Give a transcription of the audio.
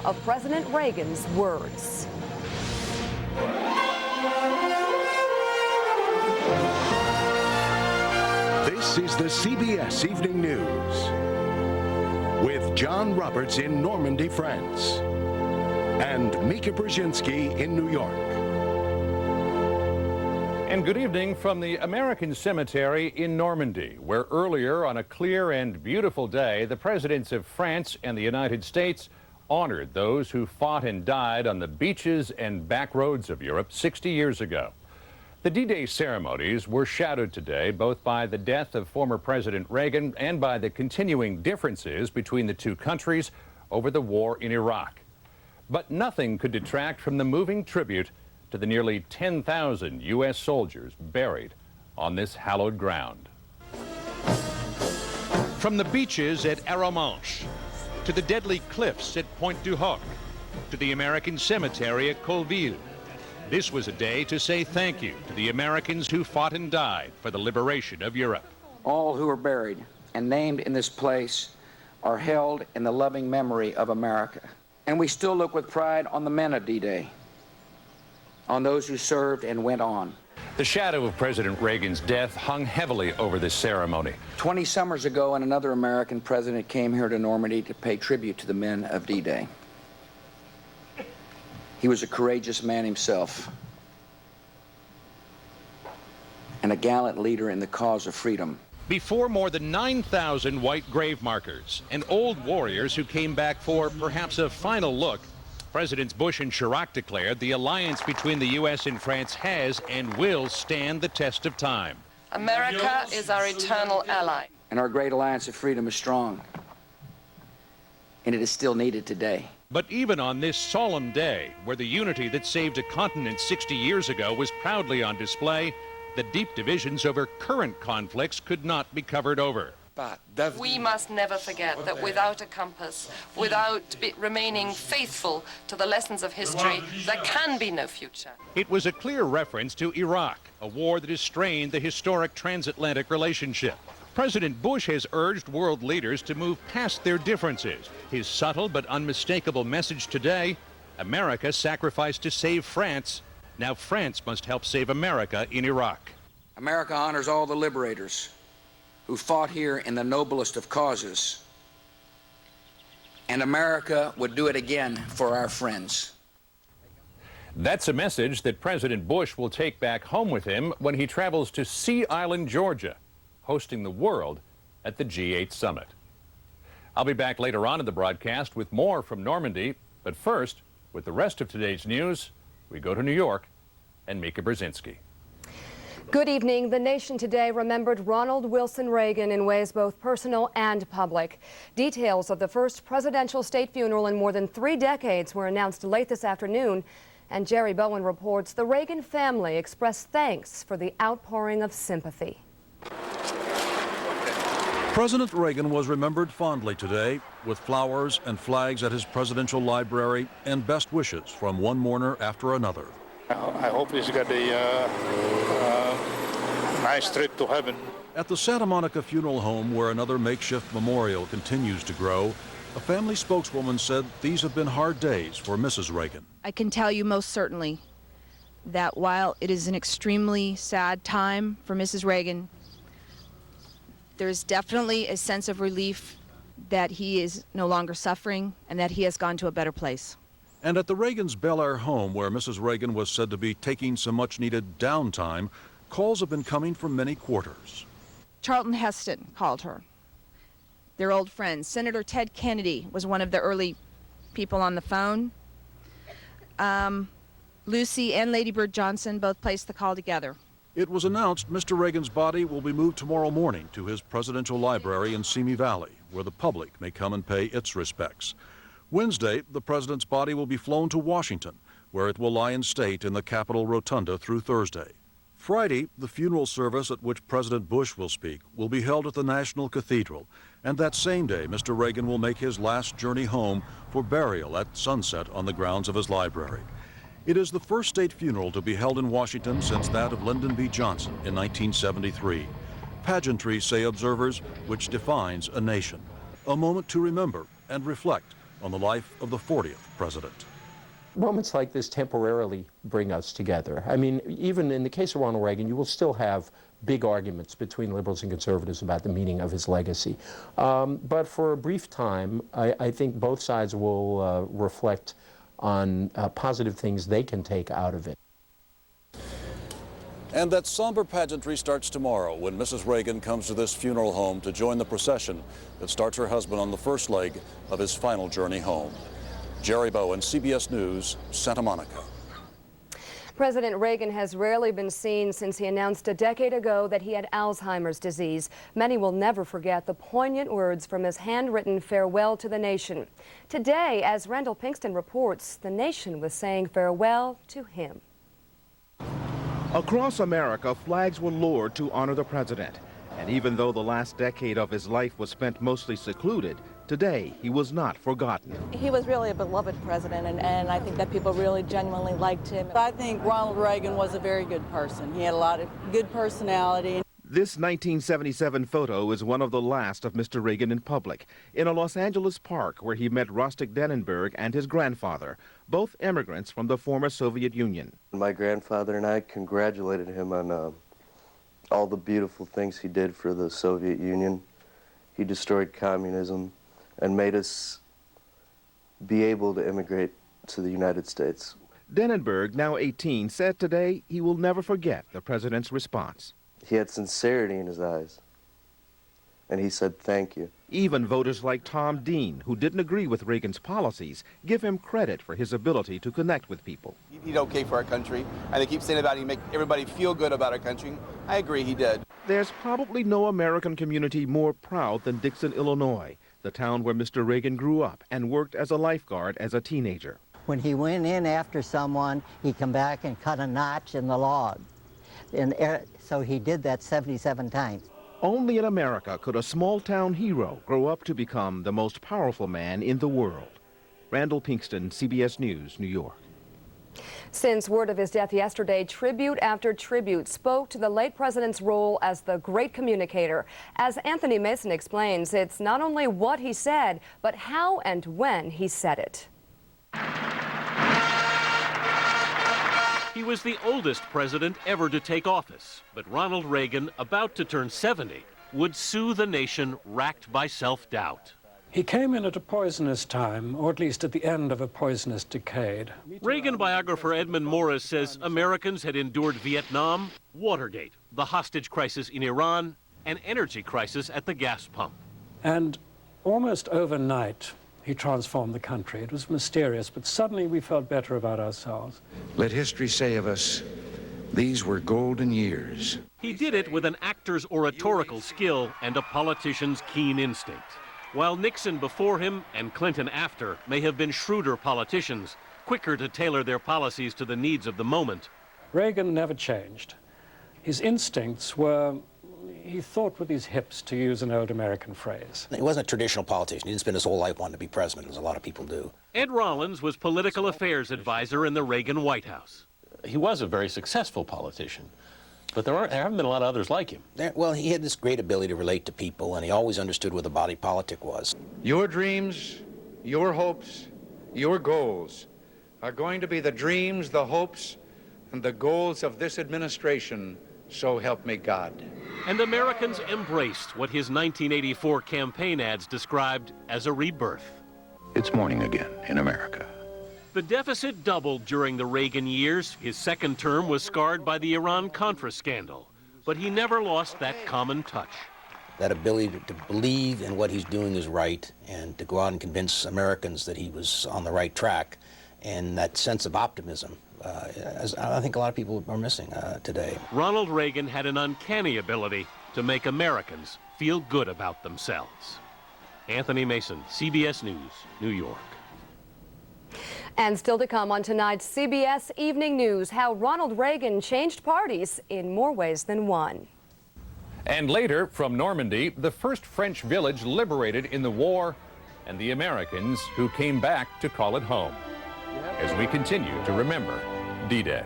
of President Reagan's words. This is the CBS Evening News with John Roberts in Normandy, France, and Mika Brzezinski in New York. And good evening from the American Cemetery in Normandy, where earlier on a clear and beautiful day, the presidents of France and the United States honored those who fought and died on the beaches and back roads of Europe 60 years ago. The D-Day ceremonies were shadowed today both by the death of former President Reagan and by the continuing differences between the two countries over the war in Iraq. But nothing could detract from the moving tribute to the nearly 10,000 U.S. soldiers buried on this hallowed ground. From the beaches at Arromanches, to the deadly cliffs at Pointe du Hoc, to the American cemetery at Colville, this was a day to say thank you to the Americans who fought and died for the liberation of Europe. All who are buried and named in this place are held in the loving memory of America. And we still look with pride on the men of D-Day, on those who served and went on. The shadow of President Reagan's death hung heavily over this ceremony. 20 summers ago, another American president came here to Normandy to pay tribute to the men of D-Day. He was a courageous man himself and a gallant leader in the cause of freedom. Before more than 9,000 white grave markers and old warriors who came back for perhaps a final look, Presidents Bush and Chirac declared the alliance between the U.S. and France has and will stand the test of time. America is our eternal ally. And our great alliance of freedom is strong, and it is still needed today. But even on this solemn day, where the unity that saved a continent 60 years ago was proudly on display, the deep divisions over current conflicts could not be covered over. We must never forget that without a compass, without remaining faithful to the lessons of history, there can be no future. It was a clear reference to Iraq, a war that has strained the historic transatlantic relationship. President Bush has urged world leaders to move past their differences. His subtle but unmistakable message today: America sacrificed to save France. Now France must help save America in Iraq. America honors all the liberators who fought here in the noblest of causes. And America would do it again for our friends. That's a message that President Bush will take back home with him when he travels to Sea Island, Georgia, hosting the world at the G8 summit. I'll be back later on in the broadcast with more from Normandy, but first, with the rest of today's news, we go to New York and Mika Brzezinski. Good evening. The nation today remembered Ronald Wilson Reagan in ways both personal and public. Details of the first presidential state funeral in more than 3 decades were announced late this afternoon, and Jerry Bowen reports the Reagan family expressed thanks for the outpouring of sympathy. President Reagan was remembered fondly today, with flowers and flags at his presidential library and best wishes from one mourner after another. I hope he's got a nice trip to heaven. At the Santa Monica Funeral Home, where another makeshift memorial continues to grow, a family spokeswoman said these have been hard days for Mrs. Reagan. I can tell you most certainly that while it is an extremely sad time for Mrs. Reagan, there's definitely a sense of relief that he is no longer suffering and that he has gone to a better place. And at the Reagans' Bel Air home, where Mrs. Reagan was said to be taking some much-needed downtime, calls have been coming from many quarters. Charlton Heston called her. Their old friends. Senator Ted Kennedy was one of the early people on the phone. Lucy and Lady Bird Johnson both placed the call together. It was announced Mr. Reagan's body will be moved tomorrow morning to his presidential library in Simi Valley, where the public may come and pay its respects. Wednesday, the president's body will be flown to Washington, where it will lie in state in the Capitol Rotunda through Thursday. Friday, the funeral service at which President Bush will speak will be held at the National Cathedral, and that same day, Mr. Reagan will make his last journey home for burial at sunset on the grounds of his library. It is the first state funeral to be held in Washington since that of Lyndon B. Johnson in 1973. Pageantry, say observers, which defines a nation. A moment to remember and reflect on the life of the 40th president. Moments like this temporarily bring us together. I mean, even in the case of Ronald Reagan, you will still have big arguments between liberals and conservatives about the meaning of his legacy. But for a brief time, I think both sides will reflect on positive things they can take out of it. And that somber pageantry starts tomorrow when Mrs. Reagan comes to this funeral home to join the procession that starts her husband on the first leg of his final journey home. Jerry Bowen, CBS News, Santa Monica. President Reagan has rarely been seen since he announced a decade ago that he had Alzheimer's disease. Many will never forget the poignant words from his handwritten farewell to the nation. Today, as Randall Pinkston reports, the nation was saying farewell to him. Across America, flags were lowered to honor the president. And even though the last decade of his life was spent mostly secluded, today he was not forgotten. He was really a beloved president, and I think that people really genuinely liked him. I think Ronald Reagan was a very good person. He had a lot of good personality. This 1977 photo is one of the last of Mr. Reagan in public, in a Los Angeles park where he met Rostik Dennenberg and his grandfather, both immigrants from the former Soviet Union. My grandfather and I congratulated him on all the beautiful things he did for the Soviet Union. He destroyed communism and made us be able to immigrate to the United States. Dennenberg, now 18, said today he will never forget the president's response. He had sincerity in his eyes, and he said thank you. Even voters like Tom Dean, who didn't agree with Reagan's policies, give him credit for his ability to connect with people. He did okay for our country, and they keep saying about he make everybody feel good about our country. I agree, he did. There's probably no American community more proud than Dixon, Illinois, the town where Mr. Reagan grew up and worked as a lifeguard as a teenager. When he went in after someone, he'd come back and cut a notch in the log. So he did that 77 times. Only in America could a small-town hero grow up to become the most powerful man in the world. Randall Pinkston, CBS News, New York. Since word of his death yesterday, tribute after tribute spoke to the late president's role as the great communicator. As Anthony Mason explains, it's not only what he said, but how and when he said it. He was the oldest president ever to take office, but Ronald Reagan, about to turn 70, would sue the nation racked by self-doubt. He came in at a poisonous time, or at least at the end of a poisonous decade. Reagan biographer Edmund Morris says Americans had endured Vietnam, Watergate, the hostage crisis in Iran, an energy crisis at the gas pump. And almost overnight, he transformed the country. It was mysterious, but suddenly we felt better about ourselves. Let history say of us, these were golden years. He did it with an actor's oratorical skill and a politician's keen instinct. While Nixon before him and Clinton after may have been shrewder politicians, quicker to tailor their policies to the needs of the moment, Reagan never changed. His instincts were, he thought with his hips, to use an old American phrase. He wasn't a traditional politician. He didn't spend his whole life wanting to be president, as a lot of people do. Ed Rollins was political affairs advisor in the Reagan White House. He was a very successful politician, but there haven't been a lot of others like him. Well, he had this great ability to relate to people, and he always understood what the body politic was. Your dreams, your hopes, your goals are going to be the dreams, the hopes, and the goals of this administration, so help me God. And Americans embraced what his 1984 campaign ads described as a rebirth. It's morning again in America. The deficit doubled during the Reagan years. His second term was scarred by the Iran-Contra scandal. But he never lost that common touch. That ability to believe in what he's doing is right and to go out and convince Americans that he was on the right track, and that sense of optimism, as I think a lot of people are missing today. Ronald Reagan had an uncanny ability to make Americans feel good about themselves. Anthony Mason, CBS News, New York. And still to come on tonight's CBS Evening News, how Ronald Reagan changed parties in more ways than one. And later, from Normandy, the first French village liberated in the war, and the Americans who came back to call it home, as we continue to remember D-Day.